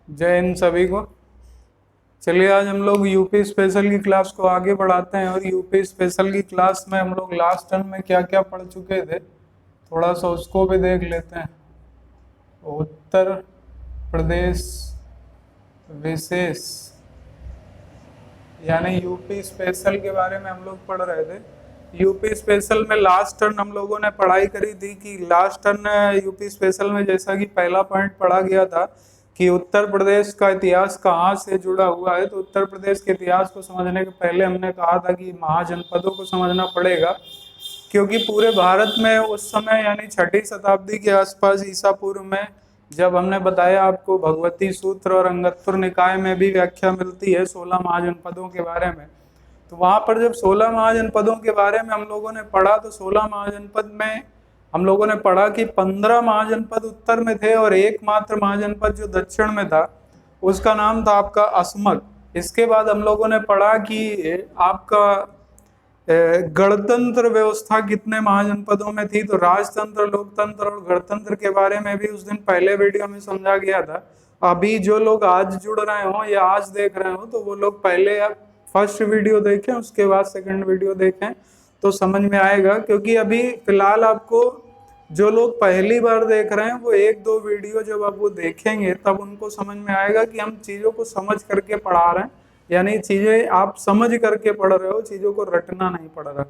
जय हिंद सभी को। चलिए आज हम लोग यूपी स्पेशल की क्लास को आगे बढ़ाते हैं और यूपी स्पेशल की क्लास में हम लोग लास्ट टर्म में क्या क्या पढ़ चुके थे थोड़ा सा उसको भी देख लेते हैं। उत्तर प्रदेश विशेष यानी यूपी स्पेशल के बारे में हम लोग पढ़ रहे थे। यूपी स्पेशल में लास्ट टर्न हम लोगों ने पढ़ाई करी थी कि लास्ट टर्न यूपी स्पेशल में जैसा कि पहला पॉइंट पढ़ा गया था कि उत्तर प्रदेश का इतिहास कहाँ से जुड़ा हुआ है। तो उत्तर प्रदेश के इतिहास को समझने के पहले हमने कहा था कि महाजनपदों को समझना पड़ेगा, क्योंकि पूरे भारत में उस समय यानी 6वीं शताब्दी के आसपास ईसा पूर्व में, जब हमने बताया आपको भगवती सूत्र और अंगत्तुर निकाय में भी व्याख्या मिलती है 16 महाजनपदों के बारे में, तो वहां पर जब 16 महाजनपदों के बारे में हम लोगों ने पढ़ा तो 16 महाजनपद में हम लोगों ने पढ़ा कि 15 महाजनपद उत्तर में थे और एकमात्र महाजनपद जो दक्षिण में था उसका नाम था आपका असमक। इसके बाद हम लोगों ने पढ़ा कि आपका गणतंत्र व्यवस्था कितने महाजनपदों में थी। तो राजतंत्र, लोकतंत्र और गणतंत्र के बारे में भी उस दिन पहले वीडियो में समझा गया था। अभी जो लोग आज जुड़ रहे हो या आज देख रहे हो तो वो लोग पहले फर्स्ट वीडियो देखें, उसके बाद सेकंड वीडियो देखें तो समझ में आएगा, क्योंकि अभी फिलहाल आपको जो लोग पहली बार देख रहे हैं वो एक दो वीडियो जब आप वो देखेंगे तब उनको समझ में आएगा कि हम चीज़ों को समझ करके पढ़ा रहे हैं, यानी चीज़ें आप समझ करके पढ़ रहे हो, चीज़ों को रटना नहीं पड़ रहा।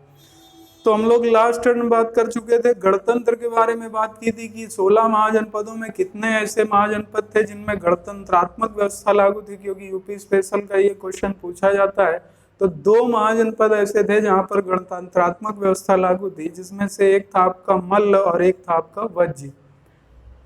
तो हम लोग लास्ट टर्न बात कर चुके थे, गणतंत्र के बारे में बात की थी कि 16 महाजनपदों में कितने ऐसे महाजनपद थे जिनमें गणतंत्रात्मक व्यवस्था लागू थी, क्योंकि यूपी स्पेशल का ये क्वेश्चन पूछा जाता है। तो 2 महाजनपद ऐसे थे जहां पर गणतंत्रात्मक व्यवस्था लागू थी, जिसमें से एक था आपका मल्ल और एक था आपका वज्जी।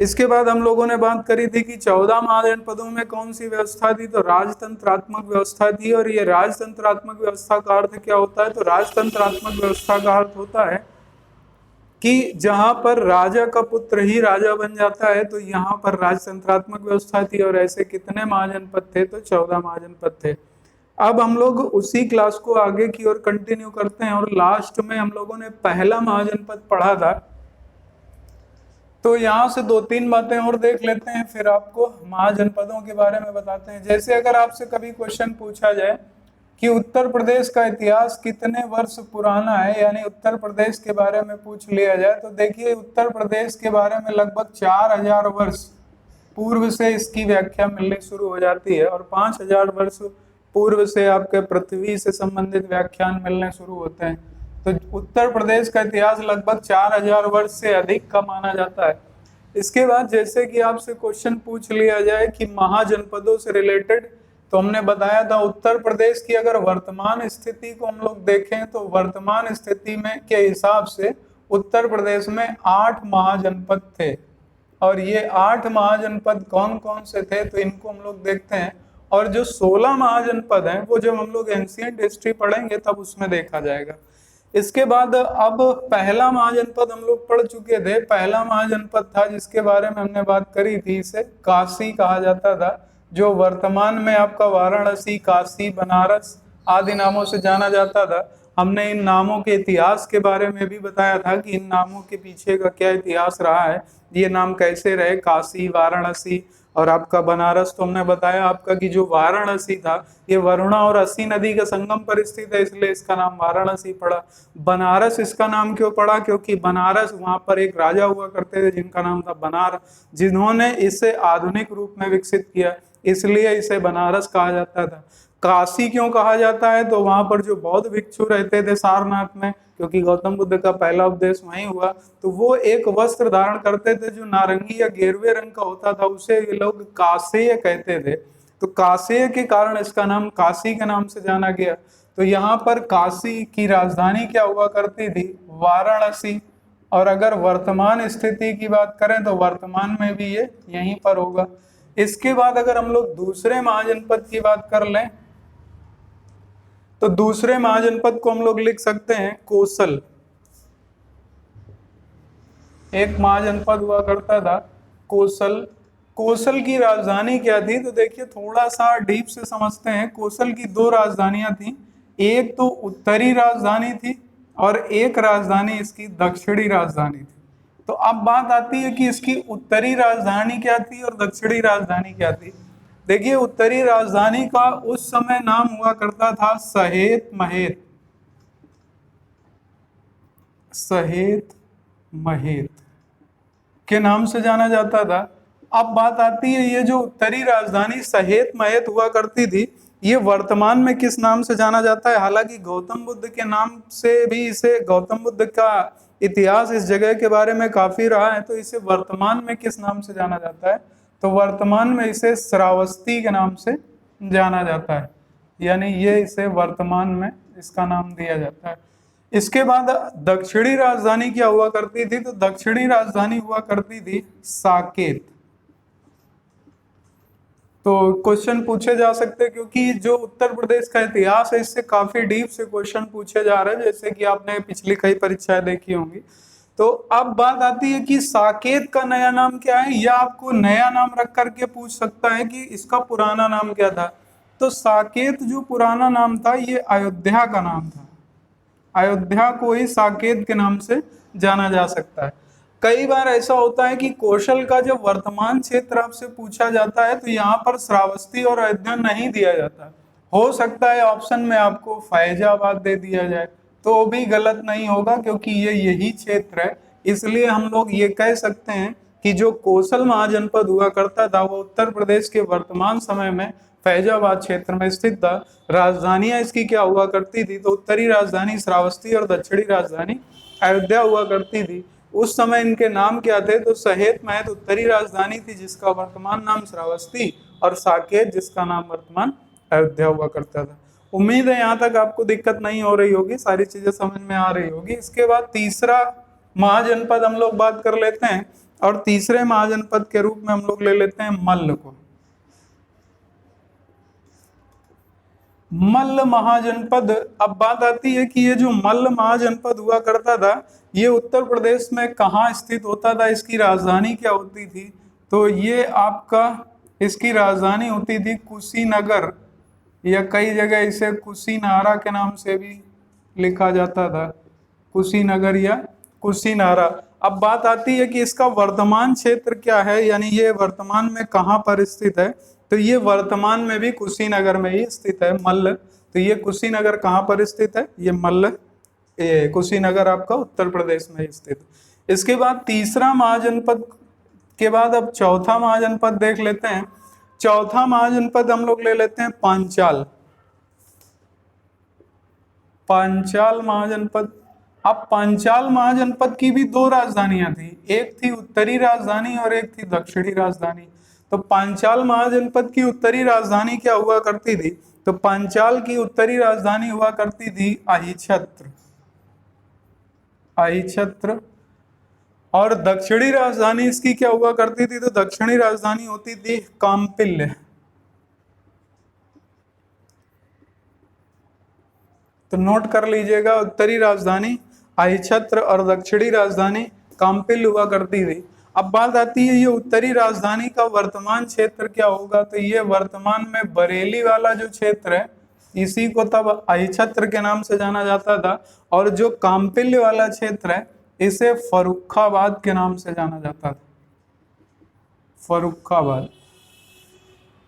इसके बाद हम लोगों ने बात करी थी कि 14 महाजनपदों में कौन सी व्यवस्था थी, तो राजतंत्रात्मक व्यवस्था थी। और ये राजतंत्रात्मक व्यवस्था का अर्थ क्या होता है, तो राजतंत्रात्मक व्यवस्था का अर्थ होता है कि जहां पर राजा का पुत्र ही राजा बन जाता है, तो यहाँ पर राजतंत्रात्मक व्यवस्था थी। और ऐसे कितने महाजनपद थे, तो 14 महाजनपद थे। अब हम लोग उसी क्लास को आगे की ओर कंटिन्यू करते हैं और लास्ट में हम लोगों ने पहला महाजनपद पढ़ा था, तो यहाँ से 2-3 बातें और देख लेते हैं, फिर आपको महाजनपदों के बारे में बताते हैं। जैसे अगर आपसे कभी क्वेश्चन पूछा जाए कि उत्तर प्रदेश का इतिहास कितने वर्ष पुराना है, यानी उत्तर प्रदेश के बारे में पूछ लिया जाए, तो देखिए उत्तर प्रदेश के बारे में लगभग 4000 वर्ष पूर्व से इसकी व्याख्या मिलनी शुरू हो जाती है और 5000 वर्ष पूर्व से आपके पृथ्वी से संबंधित व्याख्यान मिलने शुरू होते हैं। तो उत्तर प्रदेश का इतिहास लगभग 4000 वर्ष से अधिक का माना जाता है। इसके बाद जैसे कि आपसे क्वेश्चन पूछ लिया जाए कि महाजनपदों से रिलेटेड, तो हमने बताया था उत्तर प्रदेश की अगर वर्तमान स्थिति को हम लोग देखें तो वर्तमान स्थिति में के हिसाब से उत्तर प्रदेश में 8 महाजनपद थे। और ये 8 महाजनपद कौन कौन से थे, तो इनको हम लोग देखते हैं। और जो 16 महाजनपद हैं वो जब हम लोग एंशिएंट हिस्ट्री पढ़ेंगे तब उसमें देखा जाएगा। इसके बाद अब पहला महाजनपद हम लोग पढ़ चुके थे। पहला महाजनपद था जिसके बारे में हमने बात करी थी, इसे काशी कहा जाता था, जो वर्तमान में आपका वाराणसी, काशी, बनारस आदि नामों से जाना जाता था। हमने इन नामों के इतिहास के बारे में भी बताया था कि इन नामों के पीछे का क्या इतिहास रहा है, ये नाम कैसे रहे, काशी, वाराणसी और आपका बनारस। तो हमने बताया आपका कि जो वाराणसी था ये वरुणा और अस्सी नदी का संगम पर स्थित है, इसलिए इसका नाम वाराणसी पड़ा। बनारस इसका नाम क्यों पड़ा, क्योंकि बनारस वहां पर एक राजा हुआ करते थे जिनका नाम था बनार, जिन्होंने इसे आधुनिक रूप में विकसित किया, इसलिए इसे बनारस कहा जाता था। काशी क्यों कहा जाता है, तो वहां पर जो बौद्ध भिक्षु रहते थे सारनाथ में, क्योंकि गौतम बुद्ध का पहला उपदेश वहीं हुआ, तो वो एक वस्त्र धारण करते थे जो नारंगी या गेरुए रंग का होता था, उसे ये लोग कासेय कहते थे। तो कासेय के कारण इसका नाम काशी के नाम से जाना गया। तो यहाँ पर काशी की राजधानी क्या हुआ करती थी, वाराणसी। और अगर वर्तमान स्थिति की बात करें तो वर्तमान में भी ये यहीं पर होगा। इसके बाद अगर हम लोग दूसरे महाजनपद की बात कर लें तो दूसरे महाजनपद को हम लोग लिख सकते हैं कोसल। एक महाजनपद हुआ करता था कोसल। कोसल की राजधानी क्या थी, तो देखिए थोड़ा सा डीप से समझते हैं। कोसल की 2 राजधानियां थी, एक तो उत्तरी राजधानी थी और एक राजधानी इसकी दक्षिणी राजधानी थी। तो अब बात आती है कि इसकी उत्तरी राजधानी क्या थी और दक्षिणी राजधानी क्या थी। देखिए उत्तरी राजधानी का उस समय नाम हुआ करता था सहेत महेत, सहेत महेत के नाम से जाना जाता था। अब बात आती है ये जो उत्तरी राजधानी सहेत महेत हुआ करती थी, ये वर्तमान में किस नाम से जाना जाता है? हालांकि गौतम बुद्ध के नाम से भी इसे, गौतम बुद्ध का इतिहास इस जगह के बारे में काफी रहा है, तो इसे वर्तमान में किस नाम से जाना जाता है? तो वर्तमान में इसे श्रावस्ती के नाम से जाना जाता है, यानी ये इसे वर्तमान में इसका नाम दिया जाता है। इसके बाद दक्षिणी राजधानी क्या हुआ करती थी? तो दक्षिणी राजधानी हुआ करती थी साकेत। तो क्वेश्चन पूछे जा सकते हैं, क्योंकि जो उत्तर प्रदेश का इतिहास है इससे काफी डीप से क्वेश्चन पूछे जा रहे हैं, जैसे कि आपने पिछली कई परीक्षाएं देखी होंगी। तो अब बात आती है कि साकेत का नया नाम क्या है, या आपको नया नाम रख करके पूछ सकता है कि इसका पुराना नाम क्या था। तो साकेत जो पुराना नाम था ये अयोध्या का नाम था, अयोध्या को ही साकेत के नाम से जाना जा सकता है। कई बार ऐसा होता है कि कौशल का जब वर्तमान क्षेत्र आपसे पूछा जाता है तो यहाँ पर श्रावस्ती और अयोध्या नहीं दिया जाता। हो सकता है ऑप्शन में आपको फैजाबाद दे दिया जाए, तो भी गलत नहीं होगा, क्योंकि ये यही क्षेत्र है। इसलिए हम लोग ये कह सकते हैं कि जो कौशल महाजनपद हुआ करता था वो उत्तर प्रदेश के वर्तमान समय में फैजाबाद क्षेत्र में स्थित था। राजधानियां इसकी क्या हुआ करती थी? तो उत्तरी राजधानी श्रावस्ती और दक्षिणी राजधानी अयोध्या हुआ करती थी। उस समय इनके नाम क्या थे? तो सहेत महत उत्तरी राजधानी थी जिसका वर्तमान नाम श्रावस्ती, और साकेत जिसका नाम वर्तमान अयोध्या हुआ करता था। उम्मीद है यहाँ तक आपको दिक्कत नहीं हो रही होगी, सारी चीजें समझ में आ रही होगी। इसके बाद तीसरा महाजनपद हम लोग बात कर लेते हैं, और तीसरे महाजनपद के रूप में हम लोग ले लेते हैं मल्ल को। मल्ल महाजनपद, अब बात आती है कि ये जो मल्ल महाजनपद हुआ करता था ये उत्तर प्रदेश में कहाँ स्थित होता था, इसकी राजधानी क्या होती थी? तो ये आपका, इसकी राजधानी होती थी कुशीनगर, या कई जगह इसे कुशीनारा के नाम से भी लिखा जाता था, कुशीनगर या कुशीनारा। अब बात आती है कि इसका वर्तमान क्षेत्र क्या है, यानी ये वर्तमान में कहाँ पर स्थित है? तो ये वर्तमान में भी कुशीनगर में ही स्थित है मल्ल। तो ये कुशीनगर कहाँ पर स्थित है? ये मल्ल, ये कुशीनगर आपका उत्तर प्रदेश में स्थित। इसके बाद तीसरा महाजनपद के बाद अब चौथा महाजनपद देख लेते हैं। चौथा महाजनपद हम लोग ले लेते हैं पांचाल, पांचाल महाजनपद। अब पांचाल महाजनपद की भी दो राजधानियां थी, एक थी उत्तरी राजधानी और एक थी दक्षिणी राजधानी। तो पांचाल महाजनपद की उत्तरी राजधानी क्या हुआ करती थी? तो पांचाल की उत्तरी राजधानी हुआ करती थी अहिछत्र, अहिछत्र। और दक्षिणी राजधानी इसकी क्या हुआ करती थी? तो दक्षिणी राजधानी होती थी काम्पिल्य। तो नोट कर लीजिएगा, उत्तरी राजधानी अहिछत्र और दक्षिणी राजधानी काम्पिल्य हुआ करती थी। अब बात आती है ये उत्तरी राजधानी का वर्तमान क्षेत्र क्या होगा? तो ये वर्तमान में बरेली वाला जो क्षेत्र है इसी को तब अहिछत्र के नाम से जाना जाता था, और जो काम्पिल्य वाला क्षेत्र है इसे फर्रुखाबाद के नाम से जाना जाता था, फर्रुखाबाद।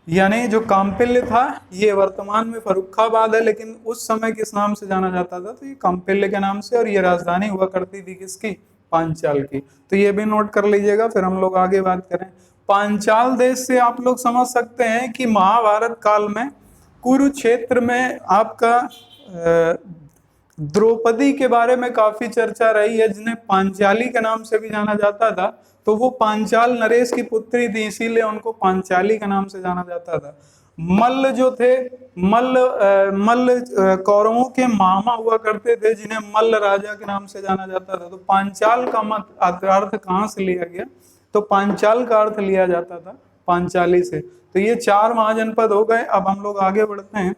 यानी जो काम्पिल्य था ये वर्तमान में फर्रुखाबाद है, लेकिन उस समय किस नाम से जाना जाता था? तो ये काम्पिल्य के नाम से, और ये राजधानी हुआ करती थी किसकी? पांचाल की। तो ये भी नोट कर लीजिएगा, फिर हम लोग आगे बात करें। पांचाल देश से आप लोग समझ सकते हैं कि महाभारत काल में कुरुक्षेत्र में आपका द्रौपदी के बारे में काफी चर्चा रही है, जिन्हें पांचाली के नाम से भी जाना जाता था। तो वो पांचाल नरेश की पुत्री थी, इसीलिए उनको पांचाली के नाम से जाना जाता था। मल्ल जो थे, मल्ल कौरवों के मामा हुआ करते थे, जिन्हें मल्ल राजा के नाम से जाना जाता था। तो पांचाल का मत अर्थ कहाँ से लिया गया? तो पांचाल का अर्थ लिया जाता था पांचाली से। तो ये चार महाजनपद हो गए। अब हम लोग आगे बढ़ते हैं।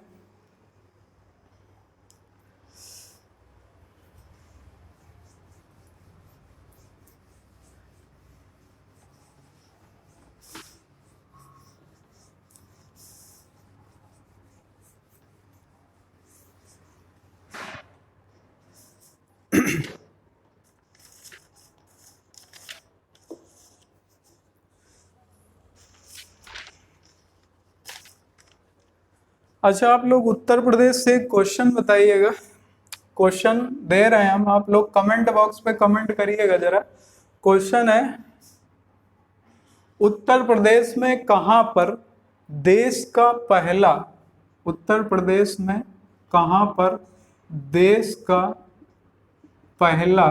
अच्छा, आप लोग उत्तर प्रदेश से एक क्वेश्चन बताइएगा। क्वेश्चन दे रहे हैं हम, आप लोग कमेंट बॉक्स पे कमेंट करिएगा जरा। क्वेश्चन है, उत्तर प्रदेश में कहां पर देश का पहला, उत्तर प्रदेश में कहां पर देश का पहला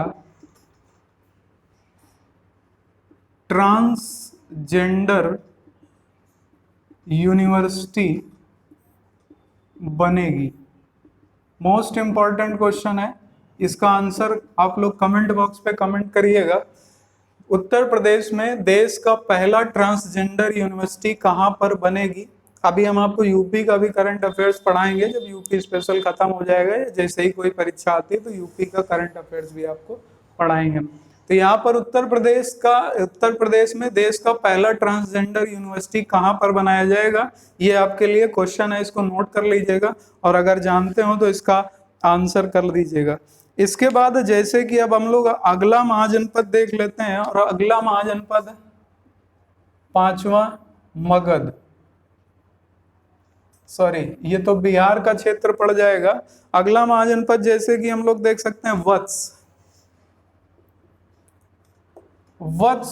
ट्रांसजेंडर यूनिवर्सिटी बनेगी? मोस्ट इंपॉर्टेंट क्वेश्चन है, इसका आंसर आप लोग कमेंट बॉक्स पे कमेंट करिएगा। उत्तर प्रदेश में देश का पहला ट्रांसजेंडर यूनिवर्सिटी कहां पर बनेगी? अभी हम आपको यूपी का भी करंट अफेयर्स पढ़ाएंगे, जब यूपी स्पेशल खत्म हो जाएगा, जैसे ही कोई परीक्षा आती है तो यूपी का करंट अफेयर्स भी आपको पढ़ाएंगे। तो यहाँ पर उत्तर प्रदेश में देश का पहला ट्रांसजेंडर यूनिवर्सिटी कहाँ पर बनाया जाएगा, ये आपके लिए क्वेश्चन है, इसको नोट कर लीजिएगा और अगर जानते हो तो इसका आंसर कर दीजिएगा। इसके बाद जैसे कि अब हम लोग अगला महाजनपद देख लेते हैं, और अगला महाजनपद 5वां मगध, सॉरी ये तो बिहार का क्षेत्र पड़ जाएगा। अगला महाजनपद जैसे कि हम लोग देख सकते हैं वत्स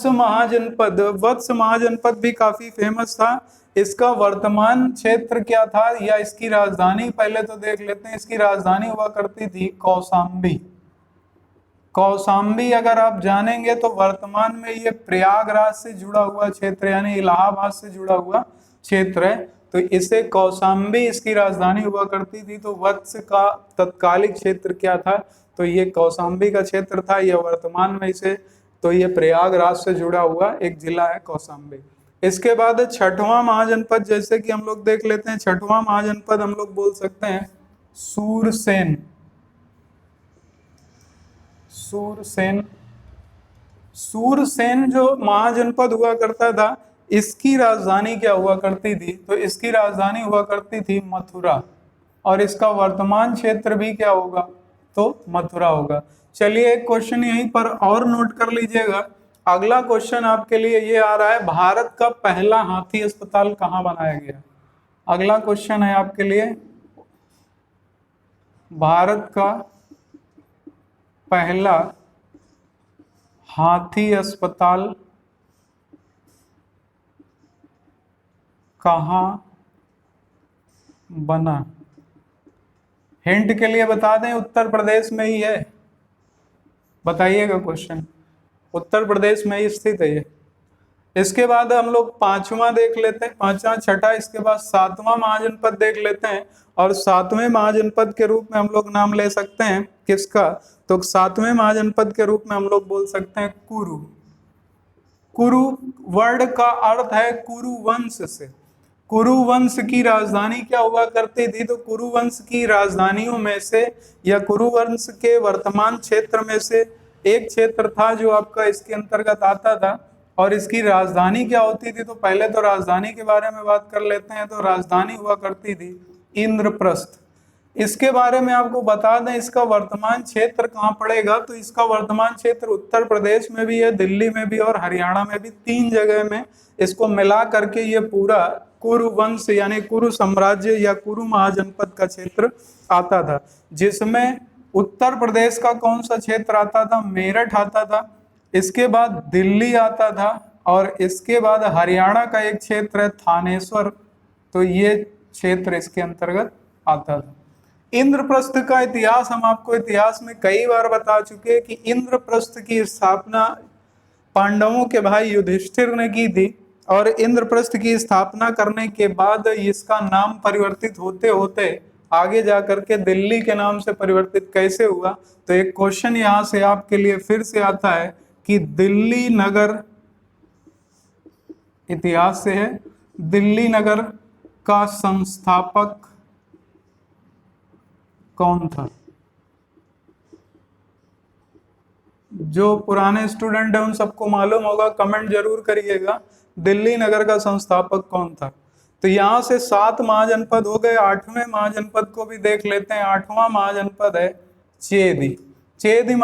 महाजनपद। वत्स महाजनपद भी काफी फेमस था। इसका वर्तमान क्षेत्र क्या था या इसकी राजधानी पहले तो देख लेते हैं। इसकी राजधानी हुआ करती थी कौशाम्बी। कौशाम्बी अगर आप जानेंगे तो वर्तमान में ये प्रयागराज से जुड़ा हुआ क्षेत्र यानी इलाहाबाद से जुड़ा हुआ क्षेत्र है, तो इसे कौशाम्बी इसकी राजधानी हुआ करती थी। तो वत्स का तत्कालिक क्षेत्र क्या था, तो ये कौशाम्बी का क्षेत्र था। यह वर्तमान में इसे, तो ये प्रयागराज से जुड़ा हुआ एक जिला है कौशाम्बी। इसके बाद 6वां महाजनपद जैसे कि हम लोग देख लेते हैं। 6वां महाजनपद हम लोग बोल सकते हैं सूरसेन। सूरसेन, सूरसेन जो महाजनपद हुआ करता था, इसकी राजधानी क्या हुआ करती थी, तो इसकी राजधानी हुआ करती थी मथुरा, और इसका वर्तमान क्षेत्र भी क्या होगा, तो मथुरा होगा। चलिए एक क्वेश्चन यहीं पर और नोट कर लीजिएगा। अगला क्वेश्चन आपके लिए ये आ रहा है, भारत का पहला हाथी अस्पताल कहाँ बनाया गया? अगला क्वेश्चन है आपके लिए, भारत का पहला हाथी अस्पताल कहाँ बना? हिंट के लिए बता दें, उत्तर प्रदेश में ही है। बताइएगा क्वेश्चन, उत्तर प्रदेश में ही स्थित है ये। इसके बाद हम लोग 5वां देख लेते हैं, 5वां 6ठा, इसके बाद 7वां महाजनपद देख लेते हैं। और 7वें महाजनपद के रूप में हम लोग नाम ले सकते हैं किसका, तो 7वें महाजनपद के रूप में हम लोग बोल सकते हैं कुरु। कुरु वर्ड का अर्थ है कुरु वंश से। कुरु वंश की राजधानी क्या हुआ करती थी, तो कुरु वंश की राजधानियों में से या कुरु वंश के वर्तमान क्षेत्र में से एक क्षेत्र था जो आपका इसके अंतर्गत आता था, और इसकी राजधानी क्या होती थी, तो पहले तो राजधानी के बारे में बात कर लेते हैं। तो राजधानी हुआ करती थी इंद्रप्रस्थ। इसके बारे में आपको बता दें, इसका वर्तमान क्षेत्र कहाँ पड़ेगा, तो इसका वर्तमान क्षेत्र उत्तर प्रदेश में भी है, दिल्ली में भी और हरियाणा में भी, 3 जगह में इसको मिला करके ये पूरा कुरु वंश यानी कुरु साम्राज्य या कुरु महाजनपद का क्षेत्र आता था, जिसमें उत्तर प्रदेश का कौन सा क्षेत्र आता था, मेरठ आता था, इसके बाद दिल्ली आता था, और इसके बाद हरियाणा का एक क्षेत्र है थानेश्वर, तो ये क्षेत्र इसके अंतर्गत आता था। इंद्रप्रस्थ का इतिहास हम आपको इतिहास में कई बार बता चुके हैं कि इंद्रप्रस्थ की स्थापना पांडवों के भाई युधिष्ठिर ने की थी, और इंद्रप्रस्थ की स्थापना करने के बाद इसका नाम परिवर्तित होते होते आगे जाकर के दिल्ली के नाम से परिवर्तित कैसे हुआ, तो एक क्वेश्चन यहाँ से आपके लिए फिर से आता है कि दिल्ली नगर, इतिहास से है, दिल्ली नगर का संस्थापक कौन था? जो पुराने स्टूडेंट हैं उन सबको मालूम होगा, कमेंट जरूर करिएगा, दिल्ली नगर का संस्थापक कौन था। तो यहाँ से 7 महाजनपद हो गए। 8वें महाजनपद को भी देख लेते हैं। 8वां महाजनपद है चेदी। चेदी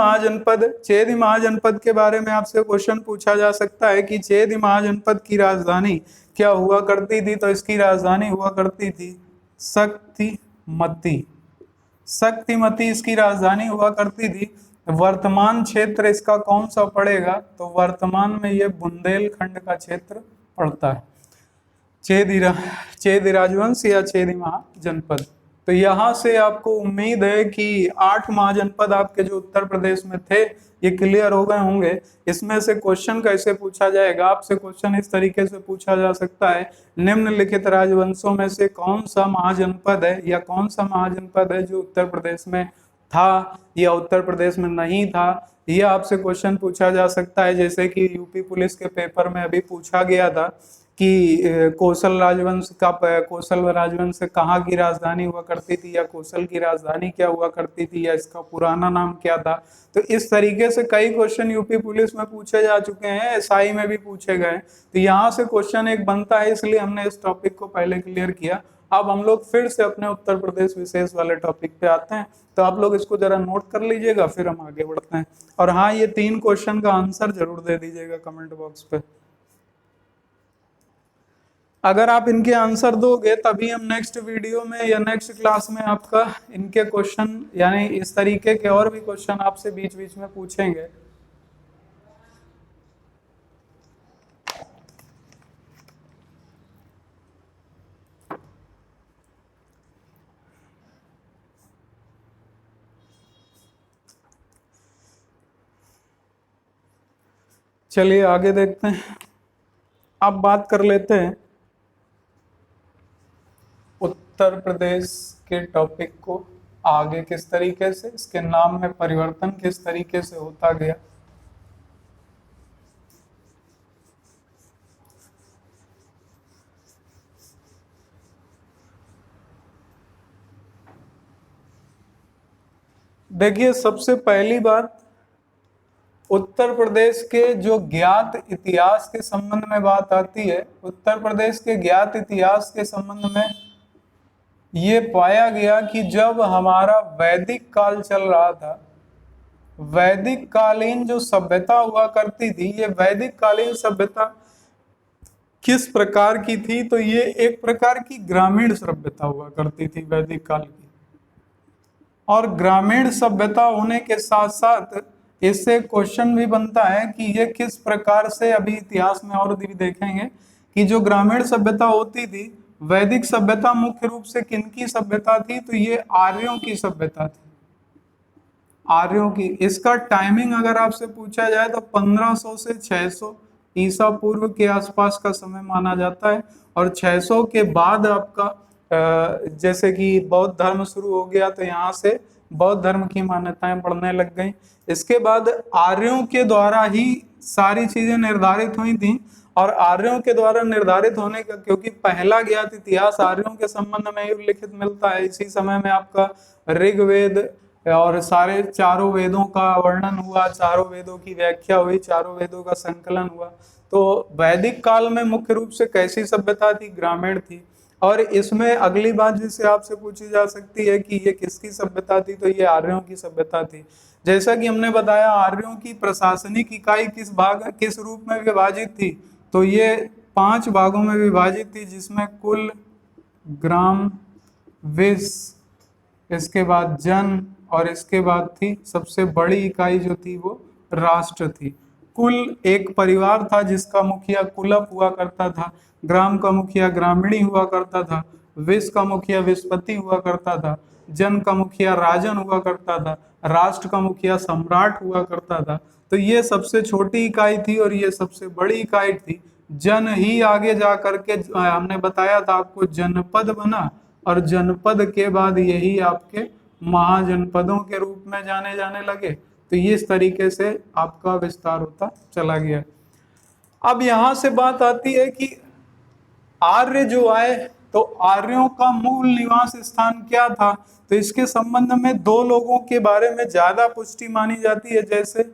महाजनपद के बारे में आपसे क्वेश्चन पूछा जा सकता है कि चेदी महाजनपद की राजधानी क्या हुआ करती थी, तो इसकी राजधानी हुआ करती थी शक्तिमती। शक्तिमती इसकी राजधानी हुआ करती थी। वर्तमान क्षेत्र इसका कौन सा पड़ेगा, तो वर्तमान में ये बुंदेलखंड का क्षेत्र पड़ता है। चेदी राजवंश या चेदी महाजनपद। तो यहाँ से आपको उम्मीद है कि 8 महाजनपद आपके जो उत्तर प्रदेश में थे ये क्लियर हो गए होंगे। इसमें से क्वेश्चन कैसे पूछा जाएगा, आपसे क्वेश्चन इस तरीके से पूछा जा सकता है, निम्नलिखित राजवंशों में से कौन सा महाजनपद है या कौन सा महाजनपद है जो उत्तर प्रदेश में था या उत्तर प्रदेश में नहीं था। ये आपसे क्वेश्चन पूछा जा सकता है, जैसे कि यूपी पुलिस के पेपर में अभी पूछा गया था कि कौशल राजवंश कहाँ की राजधानी हुआ करती थी या कौशल की राजधानी क्या हुआ करती थी या इसका पुराना नाम क्या था। तो इस तरीके से कई क्वेश्चन यूपी पुलिस में पूछे जा चुके हैं, एसआई में भी पूछे गए। तो यहाँ से क्वेश्चन एक बनता है, इसलिए हमने इस टॉपिक को पहले क्लियर किया। अब हम लोग फिर से अपने उत्तर प्रदेश विशेष वाले टॉपिक पे आते हैं, तो आप लोग इसको जरा नोट कर लीजिएगा, फिर हम आगे बढ़ते हैं। और हाँ, ये 3 क्वेश्चन का आंसर जरूर दे दीजिएगा कमेंट बॉक्स पे। अगर आप इनके आंसर दोगे तभी हम नेक्स्ट वीडियो में या नेक्स्ट क्लास में आपका इनके क्वेश्चन यानी इस तरीके के और भी क्वेश्चन आपसे बीच बीच में पूछेंगे। चलिए आगे देखते हैं। अब बात कर लेते हैं उत्तर प्रदेश के टॉपिक को आगे किस तरीके से, इसके नाम में परिवर्तन किस तरीके से होता गया। देखिए, सबसे पहली बात उत्तर प्रदेश के जो ज्ञात इतिहास के संबंध में बात आती है। उत्तर प्रदेश के ज्ञात इतिहास के संबंध में ये पाया गया कि जब हमारा वैदिक काल चल रहा था, वैदिक कालीन जो सभ्यता हुआ करती थी, ये वैदिक कालीन सभ्यता किस प्रकार की थी, तो ये एक प्रकार की ग्रामीण सभ्यता हुआ करती थी वैदिक काल की। और ग्रामीण सभ्यता होने के साथ साथ इससे क्वेश्चन भी बनता है कि ये किस प्रकार से, अभी इतिहास में और भी देखेंगे कि जो ग्रामीण सभ्यता होती थी, वैदिक सभ्यता मुख्य रूप से किनकी सभ्यता थी, तो ये आर्यों की सभ्यता थी, आर्यों की। इसका टाइमिंग अगर आपसे पूछा जाए तो 1500 से 600 ईसा पूर्व के आसपास का समय माना जाता है। और 600 के बाद आपका जैसे कि बौद्ध धर्म शुरू हो गया, तो यहाँ से बौद्ध धर्म की मान्यताएं बढ़ने लग गई। इसके बाद आर्यों के द्वारा ही सारी चीजें निर्धारित हुई थी। और आर्यों के द्वारा निर्धारित होने का, क्योंकि पहला ज्ञात इतिहास आर्यों के संबंध में ही उल्लिखित मिलता है, इसी समय में आपका ऋग्वेद और सारे चारों वेदों का वर्णन हुआ, चारों वेदों की व्याख्या हुई, चारों वेदों का संकलन हुआ। तो वैदिक काल में मुख्य रूप से कैसी सभ्यता थी, ग्रामीण थी। और इसमें अगली बात जिससे आपसे पूछी जा सकती है कि ये किसकी सभ्यता थी, तो ये आर्यों की सभ्यता थी। जैसा कि हमने बताया, आर्यों की प्रशासनिक इकाई किस रूप में विभाजित थी, तो ये 5 भागों में विभाजित थी, जिसमें कुल, ग्राम, विस, इसके बाद जन, और इसके बाद थी सबसे बड़ी इकाई जो थी वो राष्ट्र थी। कुल एक परिवार था जिसका मुखिया कुलप हुआ करता था, ग्राम का मुखिया ग्रामीणी हुआ करता था, विस का मुखिया विस्पति हुआ करता था, जन का मुखिया राजन हुआ करता था, राष्ट्र का मुखिया सम्राट हुआ करता था। तो ये सबसे छोटी इकाई थी और ये सबसे बड़ी इकाई थी। जन ही आगे जा करके हमने बताया था आपको जनपद बना, और जनपद के बाद यही आपके महाजनपदों के रूप में जाने लगे। तो ये इस तरीके से आपका विस्तार होता चला गया। अब यहाँ से बात आती है कि आर्य जो आए, तो आर्यों का मूल निवास स्थान क्या था, तो इसके संबंध में 2 लोगों के बारे में ज्यादा पुष्टि मानी जाती है। जैसे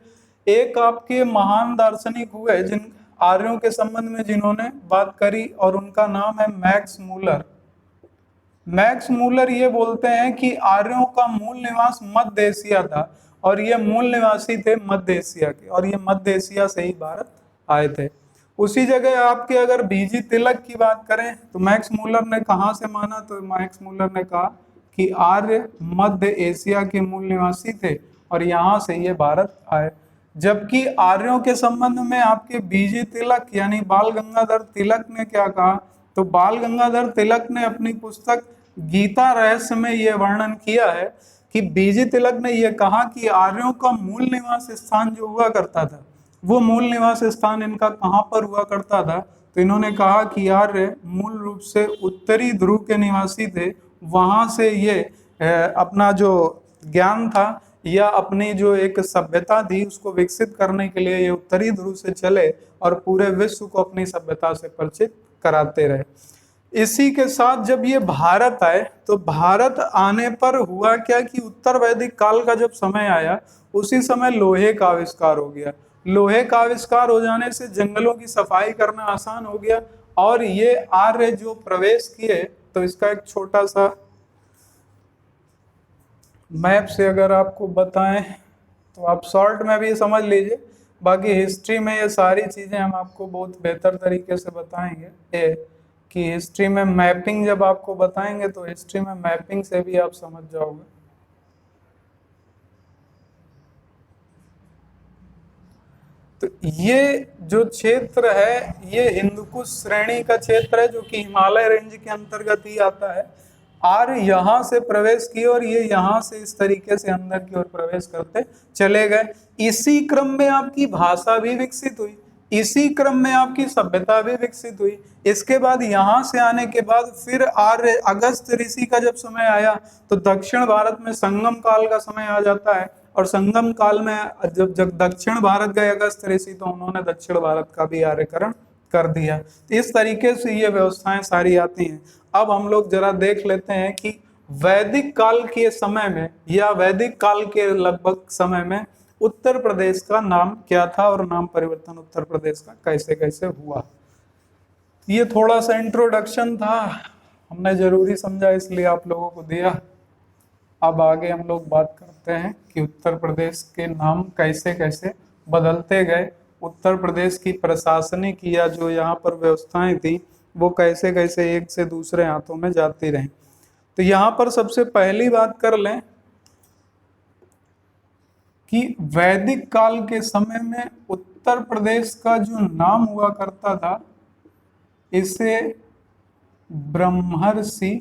एक आपके महान दार्शनिक हुए जिन आर्यों के संबंध में जिन्होंने बात करी, और उनका नाम है मैक्स मूलर। मैक्स मूलर ये बोलते हैं कि आर्यों का मूल निवास मध्य एशिया था, और ये मूल निवासी थे मध्य एशिया के, और ये मध्य एशिया से ही भारत आए थे। उसी जगह आपके अगर बीजी तिलक की बात करें तो मैक्स मूलर ने कहाँ से माना, तो मैक्स मूलर ने कहा कि आर्य मध्य एशिया के मूल निवासी थे और यहाँ से ये भारत आए। जबकि आर्यों के संबंध में आपके बीजी तिलक यानी बाल गंगाधर तिलक ने क्या कहा, तो बाल गंगाधर तिलक ने अपनी पुस्तक गीता रहस्य में ये वर्णन किया है कि बीजी तिलक ने यह कहा कि आर्यों का मूल निवास स्थान जो हुआ करता था, वो मूल निवास स्थान इनका कहाँ पर हुआ करता था, तो इन्होंने कहा कि आर्य मूल रूप से उत्तरी ध्रुव के निवासी थे। वहां से ये अपना जो ज्ञान था या अपनी जो एक सभ्यता थी उसको विकसित करने के लिए ये उत्तरी ध्रुव से चले और पूरे विश्व को अपनी सभ्यता से परिचित कराते रहे। इसी के साथ जब ये भारत आए तो भारत आने पर हुआ क्या कि उत्तर वैदिक काल का जब समय आया उसी समय लोहे का आविष्कार हो गया। लोहे का आविष्कार हो जाने से जंगलों की सफाई करना आसान हो गया और ये आर्य जो प्रवेश किए, तो इसका एक छोटा सा मैप से अगर आपको बताएं तो आप शॉर्ट में भी समझ लीजिए, बाकी हिस्ट्री में ये सारी चीजें हम आपको बहुत बेहतर तरीके से बताएंगे। कि हिस्ट्री में मैपिंग जब आपको बताएंगे तो हिस्ट्री में मैपिंग से भी आप समझ जाओगे। तो ये जो क्षेत्र है ये हिंदुकुश श्रेणी का क्षेत्र है जो कि हिमालय रेंज के अंतर्गत ही आता है। आर्य यहाँ से प्रवेश किए और ये यहाँ से इस तरीके से अंदर की ओर प्रवेश करते चले गए। इसी क्रम में आपकी भाषा भी विकसित हुई, इसी क्रम में आपकी सभ्यता भी विकसित हुई। इसके बाद यहाँ से आने के बाद फिर आर्य अगस्त ऋषि का जब समय आया तो दक्षिण भारत में संगम काल का समय आ जाता है और संगम काल में जब दक्षिण भारत गए अगस्त ऋषि तो उन्होंने दक्षिण भारत का भी आर्यकरण कर दिया। तो इस तरीके से ये व्यवस्थाएं सारी आती हैं। अब हम लोग जरा देख लेते हैं कि वैदिक काल के समय में या वैदिक काल के लगभग समय में उत्तर प्रदेश का नाम क्या था और नाम परिवर्तन उत्तर प्रदेश का कैसे कैसे हुआ। ये थोड़ा सा इंट्रोडक्शन था, हमने जरूरी समझा इसलिए आप लोगों को दिया। अब आगे हम लोग बात करते हैं कि उत्तर प्रदेश के नाम कैसे कैसे बदलते गए, उत्तर प्रदेश की प्रशासनिक या जो यहाँ पर व्यवस्थाएं थी वो कैसे कैसे एक से दूसरे हाथों में जाती रहीं। तो यहाँ पर सबसे पहली बात कर लें कि वैदिक काल के समय में उत्तर प्रदेश का जो नाम हुआ करता था इसे ब्रह्मर्षि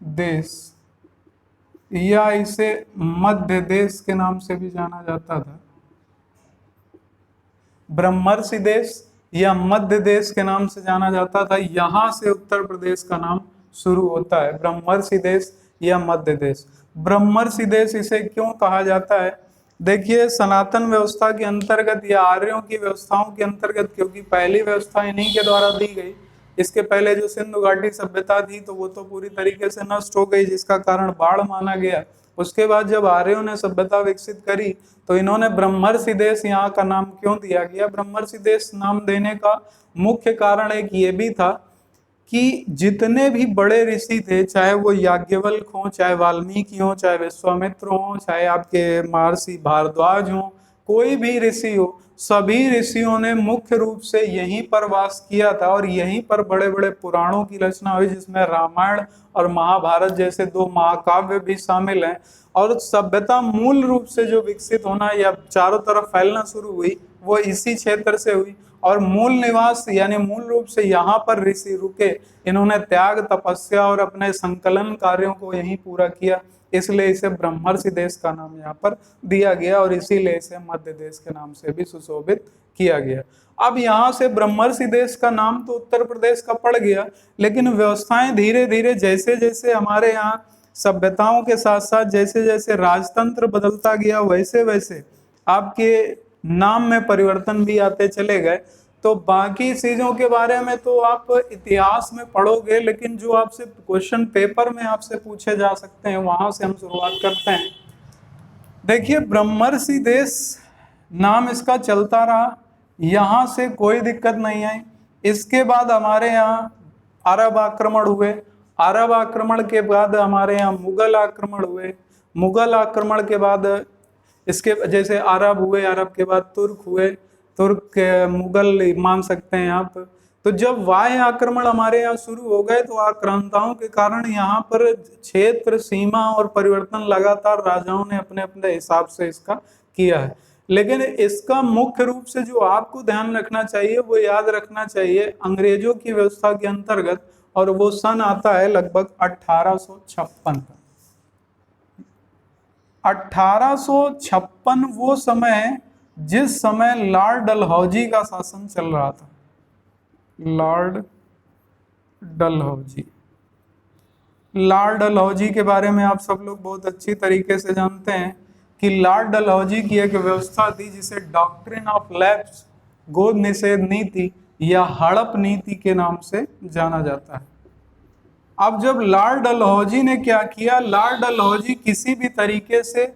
देश या इसे मध्य देश के नाम से भी जाना जाता था। ब्रह्मर्षि देश या मध्य देश के नाम से जाना जाता था। यहां से उत्तर प्रदेश का नाम शुरू होता है, ब्रह्मर्षि देश या मध्य देश। ब्रह्मर्षि देश इसे क्यों कहा जाता है? देखिए, सनातन व्यवस्था के अंतर्गत या आर्यों की व्यवस्थाओं के अंतर्गत, क्योंकि पहली व्यवस्था इन्हीं के द्वारा दी गई। इसके पहले जो सिंधु घाटी सभ्यता थी तो वो तो पूरी तरीके से नष्ट हो गई, जिसका कारण बाढ़ माना गया। उसके बाद जब आर्यों ने सभ्यता विकसित करी तो इन्होंने ब्रह्मर्षि देश यहाँ का नाम क्यों दिया गया? ब्रह्मर्षि देश नाम देने का मुख्य कारण एक ये भी था कि जितने भी बड़े ऋषि थे, चाहे वो याज्ञवल्क हो, चाहे वाल्मीकि हो, चाहे विश्वामित्र हो, चाहे आपके महर्षि भारद्वाज हो, कोई भी ऋषि हो, सभी ऋषियों ने मुख्य रूप से यहीं पर वास किया था और यहीं पर बड़े बड़े पुराणों की रचना हुई, जिसमें रामायण और महाभारत जैसे दो महाकाव्य भी शामिल हैं। और सभ्यता मूल रूप से जो विकसित होना या चारों तरफ फैलना शुरू हुई वो इसी क्षेत्र से हुई और मूल निवास यानी मूल रूप से यहाँ पर ऋषि रुके। इन्होंने त्याग, तपस्या और अपने संकलन कार्यों को यहीं पूरा किया, इसलिए इसे ब्रह्मर्षि देश का नाम यहाँ पर दिया गया और इसीलिए इसे मध्य देश के नाम से भी सुशोभित किया गया। अब यहाँ से ब्रह्मर्षि देश का नाम तो उत्तर प्रदेश का पड़ गया, लेकिन व्यवस्थाएं धीरे धीरे जैसे जैसे हमारे यहाँ सभ्यताओं के साथ साथ जैसे जैसे राजतंत्र बदलता गया वैसे वैसे आपके नाम में परिवर्तन भी आते चले गए। तो बाकी चीजों के बारे में तो आप इतिहास में पढ़ोगे, लेकिन जो आपसे क्वेश्चन पेपर में आपसे पूछे जा सकते हैं वहां से हम शुरुआत करते हैं। देखिए, ब्रह्मर्षि देश नाम इसका चलता रहा, यहाँ से कोई दिक्कत नहीं आई। इसके बाद हमारे यहाँ अरब आक्रमण हुए, अरब आक्रमण के बाद हमारे यहाँ मुगल आक्रमण हुए, मुगल आक्रमण के बाद इसके जैसे अरब हुए, अरब के बाद तुर्क हुए, तुर्क मुगल मान सकते हैं आप। तो जब वाह्य आक्रमण हमारे यहाँ शुरू हो गए तो आक्रांताओं के कारण यहाँ पर क्षेत्र, सीमा और परिवर्तन लगातार राजाओं ने अपने अपने हिसाब से इसका किया है। लेकिन इसका मुख्य रूप से जो आपको ध्यान रखना चाहिए, वो याद रखना चाहिए अंग्रेजों की व्यवस्था के अंतर्गत, और वो सन आता है लगभग 1856 का। 1856 वो समय है जिस समय लॉर्ड डलहौजी का शासन चल रहा था। लॉर्ड डलहौजी, लॉर्ड डलहौजी के बारे में आप सब लोग बहुत अच्छी तरीके से जानते हैं कि लॉर्ड डलहौजी की एक व्यवस्था थी जिसे डॉक्ट्रिन ऑफ लैप्स, गोद निषेध नीति या हड़प नीति के नाम से जाना जाता है। अब जब लॉर्ड डलहौजी ने क्या किया, लॉर्ड डलहौजी किसी भी तरीके से,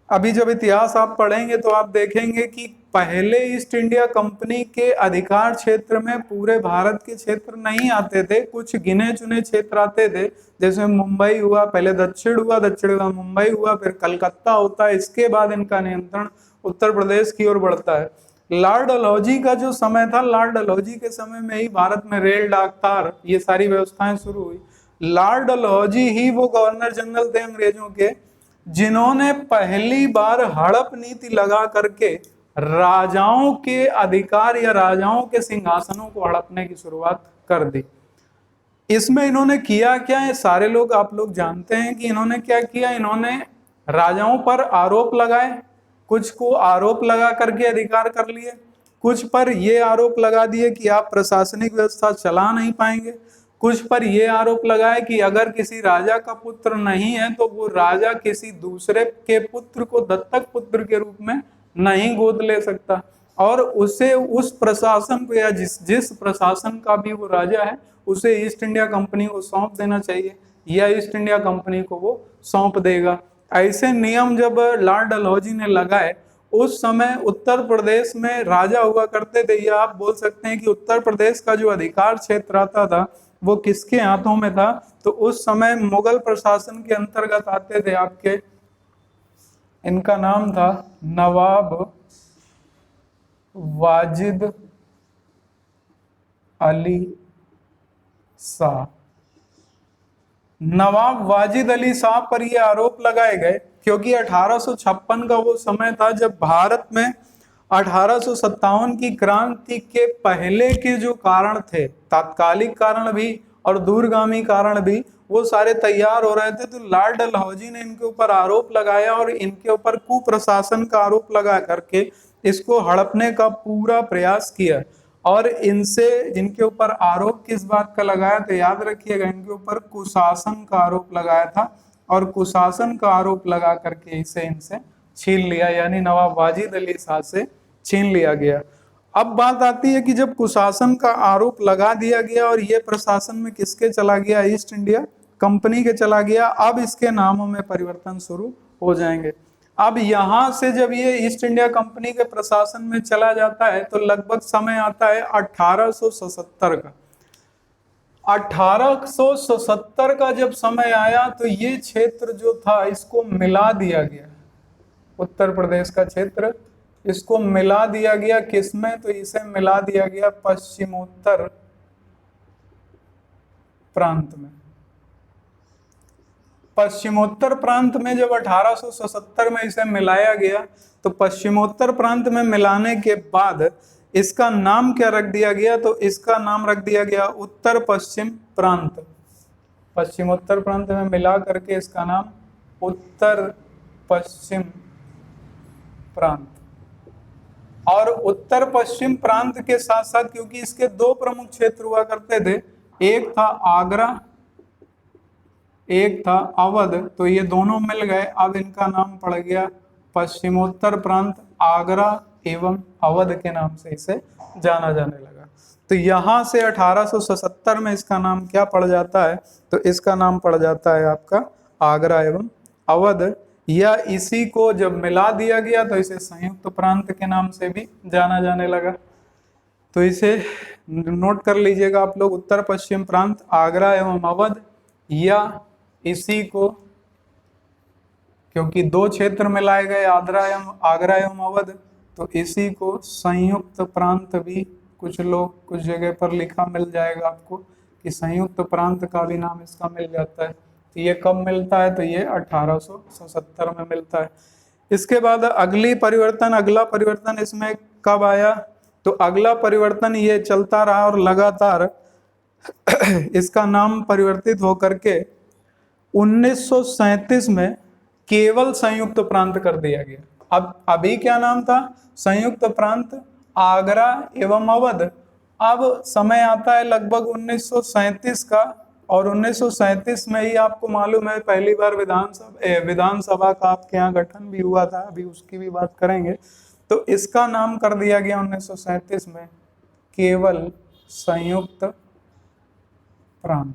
अभी जब इतिहास आप पढ़ेंगे तो आप देखेंगे कि पहले ईस्ट इंडिया कंपनी के अधिकार क्षेत्र में पूरे भारत के क्षेत्र नहीं आते थे, कुछ गिने चुने क्षेत्र आते थे, जैसे मुंबई हुआ, पहले दक्षिण हुआ, दक्षिण का मुंबई हुआ, फिर कलकत्ता होता है, इसके बाद इनका नियंत्रण उत्तर प्रदेश की ओर बढ़ता है। लॉर्ड डलहौजी का जो समय था, लॉर्ड डलहौजी के समय में ही भारत में रेल, डाक तार, ये सारी व्यवस्थाएं शुरू हुई। लॉर्ड डलहौजी ही वो गवर्नर जनरल थे अंग्रेजों के जिन्होंने पहली बार हड़प नीति लगा करके राजाओं के अधिकार या राजाओं के सिंहासनों को हड़पने की शुरुआत कर दी। इसमें इन्होंने किया क्या है, सारे लोग, आप लोग जानते हैं कि इन्होंने क्या किया। इन्होंने राजाओं पर आरोप लगाए, कुछ को आरोप लगा करके अधिकार कर लिए, कुछ पर ये आरोप लगा दिए कि आप प्रशासनिक व्यवस्था चला नहीं पाएंगे, कुछ पर यह आरोप लगाए कि अगर किसी राजा का पुत्र नहीं है तो वो राजा किसी दूसरे के पुत्र को दत्तक पुत्र के रूप में नहीं गोद ले सकता, और उसे उस प्रशासन को या जिस प्रशासन का भी वो राजा है उसे ईस्ट इंडिया कंपनी को सौंप देना चाहिए, या ईस्ट इंडिया कंपनी को वो सौंप देगा। ऐसे नियम जब लॉर्ड डलहौजी ने लगाए, उस समय उत्तर प्रदेश में राजा हुआ करते थे, या आप बोल सकते हैं कि उत्तर प्रदेश का जो अधिकार क्षेत्र आता था वो किसके हाथों में था, तो उस समय मुगल प्रशासन के अंतर्गत आते थे आपके, इनका नाम था नवाब वाजिद अली शाह। नवाब वाजिद अली शाह पर ये आरोप लगाए गए क्योंकि 1856 का वो समय था जब भारत में 1857 की क्रांति के पहले के जो कारण थे, तात्कालिक कारण भी और दूरगामी कारण भी, वो सारे तैयार हो रहे थे। तो लॉर्ड डलहौजी ने इनके ऊपर आरोप लगाया और इनके ऊपर कुप्रशासन का आरोप लगा करके इसको हड़पने का पूरा प्रयास किया। और इनसे, जिनके ऊपर आरोप किस बात का लगाया, तो याद रखिएगा, इनके ऊपर कुशासन का आरोप लगाया था, और कुशासन का आरोप लगा करके इसे इनसे छीन लिया, यानी नवाब वाजिद अली शाह से छीन लिया गया। अब बात आती है कि जब कुशासन का आरोप लगा दिया गया और ये प्रशासन में किसके चला गया, ईस्ट इंडिया कंपनी के चला गया, अब इसके नामों में परिवर्तन शुरू हो जाएंगे। अब यहां से जब ये ईस्ट इंडिया कंपनी के प्रशासन में चला जाता है तो लगभग समय आता है 1877 का। 1877 का जब समय आया तो ये क्षेत्र जो था इसको मिला दिया गया, उत्तर प्रदेश का क्षेत्र इसको मिला दिया गया, किसमें, तो इसे मिला दिया गया पश्चिमोत्तर प्रांत में। पश्चिमोत्तर प्रांत में जब 1877 में इसे मिलाया गया तो पश्चिमोत्तर प्रांत में मिलाने के बाद इसका नाम क्या रख दिया गया, तो इसका नाम रख दिया गया उत्तर पश्चिम प्रांत। पश्चिमोत्तर प्रांत में मिला करके इसका नाम उत्तर पश्चिम प्रांत। और उत्तर पश्चिम प्रांत के साथ साथ, क्योंकि इसके दो प्रमुख क्षेत्र हुआ करते थे, एक था आगरा, एक था अवध, तो ये दोनों मिल गए, अब इनका नाम पड़ गया पश्चिमोत्तर प्रांत। आगरा एवं अवध के नाम से इसे जाना जाने लगा। तो यहां से 1877 में इसका नाम क्या पड़ जाता है, तो इसका नाम पड़ जाता है आपका आगरा एवं अवध, या इसी को जब मिला दिया गया तो इसे संयुक्त प्रांत के नाम से भी जाना जाने लगा। तो इसे नोट कर लीजिएगा आप लोग, उत्तर पश्चिम प्रांत, आगरा एवं अवध, या इसी को क्योंकि दो क्षेत्र मिलाए गए, आगरा एवं अवध, तो इसी को संयुक्त प्रांत भी कुछ लोग कुछ जगह पर लिखा मिल जाएगा आपको कि संयुक्त प्रांत का भी नाम इसका मिल जाता है। तो ये कब मिलता है? तो ये 1877 में मिलता है। इसके बाद अगला परिवर्तन इसमें कब आया? तो अगला परिवर्तन ये चलता रहा और लगातार इसका नाम परिवर्तित होकर के 1937 में केवल संयुक्त प्रांत कर दिया गया। अब अभी क्या नाम था? संयुक्त प्रांत आगरा एवं अवध। अब समय आता है लगभग 1937 का, और 1937 में ही आपको मालूम है पहली बार विधानसभा का आपके यहाँ गठन भी हुआ था, अभी उसकी भी बात करेंगे। तो इसका नाम कर दिया गया 1937 में केवल संयुक्त प्रांत।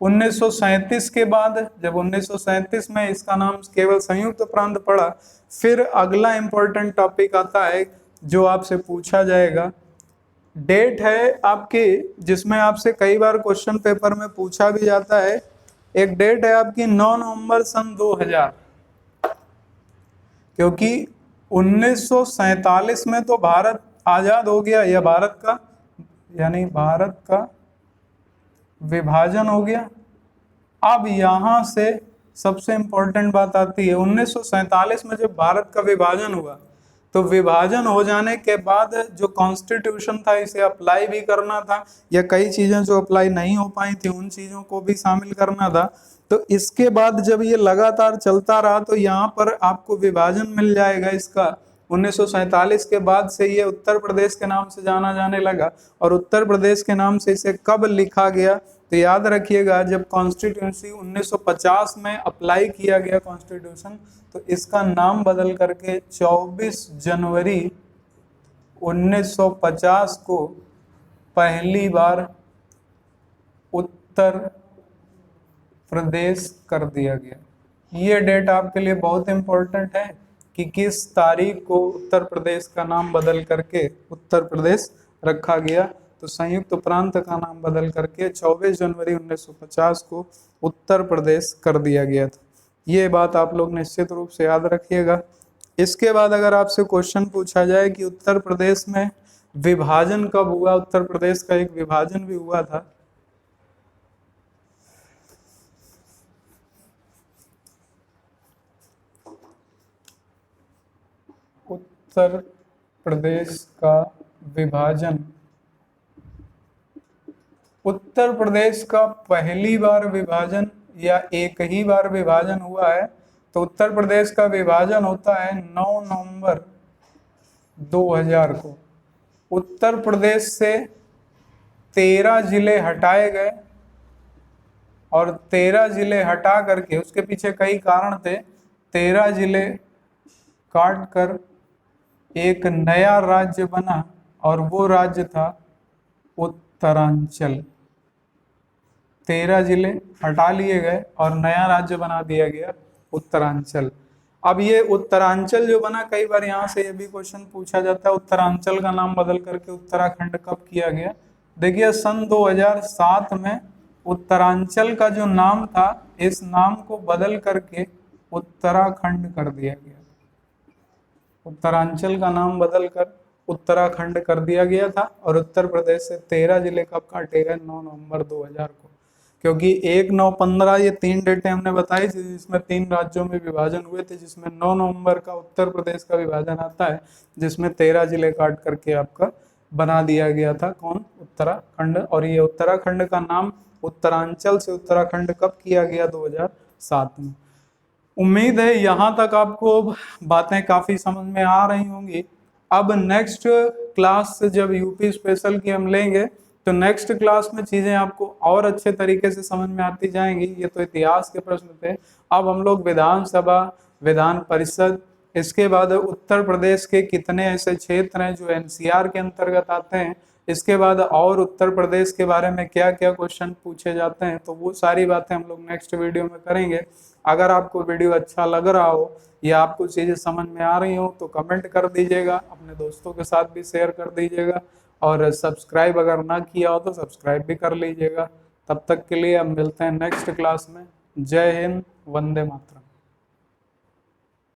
1937 के बाद जब 1937 में इसका नाम केवल संयुक्त प्रांत पड़ा, फिर अगला इंपॉर्टेंट टॉपिक आता है जो आपसे पूछा जाएगा। डेट है आपकी जिसमें आपसे कई बार क्वेश्चन पेपर में पूछा भी जाता है। एक डेट है आपकी 9 नवंबर सन 2000, क्योंकि 1947 में तो भारत आजाद हो गया, या भारत का विभाजन हो गया। अब यहां से सबसे इंपॉर्टेंट बात आती है, 1947 में जब भारत का विभाजन हुआ, तो विभाजन हो जाने के बाद जो कॉन्स्टिट्यूशन था इसे अप्लाई भी करना था, या कई चीजें जो अप्लाई नहीं हो पाई थी उन चीजों को भी शामिल करना था। तो इसके बाद जब ये लगातार चलता रहा तो यहाँ पर आपको विभाजन मिल जाएगा इसका। 1947 के बाद से ये उत्तर प्रदेश के नाम से जाना जाने लगा, और उत्तर प्रदेश के नाम से इसे कब लिखा गया? तो याद रखिएगा, जब कॉन्स्टिट्यूंसी 1950 में अप्लाई किया गया कॉन्स्टिट्यूशन, तो इसका नाम बदल करके 24 जनवरी 1950 को पहली बार उत्तर प्रदेश कर दिया गया। ये डेट आपके लिए बहुत इंपॉर्टेंट है कि किस तारीख को उत्तर प्रदेश का नाम बदल करके उत्तर प्रदेश रखा गया। तो संयुक्त प्रांत का नाम बदल करके 24 जनवरी 1950 को उत्तर प्रदेश कर दिया गया था। ये बात आप लोग निश्चित रूप से याद रखिएगा। इसके बाद अगर आपसे क्वेश्चन पूछा जाए कि उत्तर प्रदेश में विभाजन कब हुआ, उत्तर प्रदेश का एक विभाजन भी हुआ था। उत्तर प्रदेश का विभाजन, उत्तर प्रदेश का पहली बार विभाजन या एक ही बार विभाजन हुआ है, तो उत्तर प्रदेश का विभाजन होता है 9 नवंबर 2000 को। उत्तर प्रदेश से 13 जिले हटाए गए, और 13 जिले हटा करके, उसके पीछे कई कारण थे, 13 जिले काट कर एक नया राज्य बना, और वो राज्य था उत्तरांचल। 13 जिले हटा लिए गए और नया राज्य बना दिया गया उत्तरांचल। अब ये उत्तरांचल जो बना, कई बार यहाँ से ये भी क्वेश्चन पूछा जाता है, उत्तरांचल का नाम बदल करके उत्तराखंड कब किया गया? देखिए, सन 2007 में उत्तरांचल का जो नाम था, इस नाम को बदल करके उत्तराखंड कर दिया गया। उत्तरांचल का नाम बदलकर उत्तराखंड कर दिया गया था, और उत्तर प्रदेश से 13 जिले कब काटे गए? 9 नवंबर 2000 को। क्योंकि 1, 9, 15 ये 3 डेटें हमने बताई थी जिसमें 3 राज्यों में विभाजन हुए थे, जिसमें 9 नवंबर का उत्तर प्रदेश का विभाजन आता है, जिसमें 13 जिले काट करके आपका बना दिया गया था कौन? उत्तराखंड। और ये उत्तराखंड का नाम उत्तरांचल से उत्तराखंड कब किया गया? 2007 में। उम्मीद है यहाँ तक आपको बातें काफी समझ में आ रही होंगी। अब नेक्स्ट क्लास जब यूपी स्पेशल की हम लेंगे, तो नेक्स्ट क्लास में चीजें आपको और अच्छे तरीके से समझ में आती जाएंगी। ये तो इतिहास के प्रश्न थे। अब हम लोग विधानसभा, विधान परिषद, इसके बाद उत्तर प्रदेश के कितने ऐसे क्षेत्र हैं जो एनसीआर के अंतर्गत आते हैं, इसके बाद और उत्तर प्रदेश के बारे में क्या क्या क्वेश्चन पूछे जाते हैं, तो वो सारी बातें हम लोग नेक्स्ट वीडियो में करेंगे। अगर आपको वीडियो अच्छा लग रहा हो या आपको चीज़ें समझ में आ रही हो तो कमेंट कर दीजिएगा, अपने दोस्तों के साथ भी शेयर कर दीजिएगा, और सब्सक्राइब अगर ना किया हो तो सब्सक्राइब भी कर लीजिएगा। तब तक के लिए अब मिलते हैं नेक्स्ट क्लास में। जय हिंद, वंदे मातरम।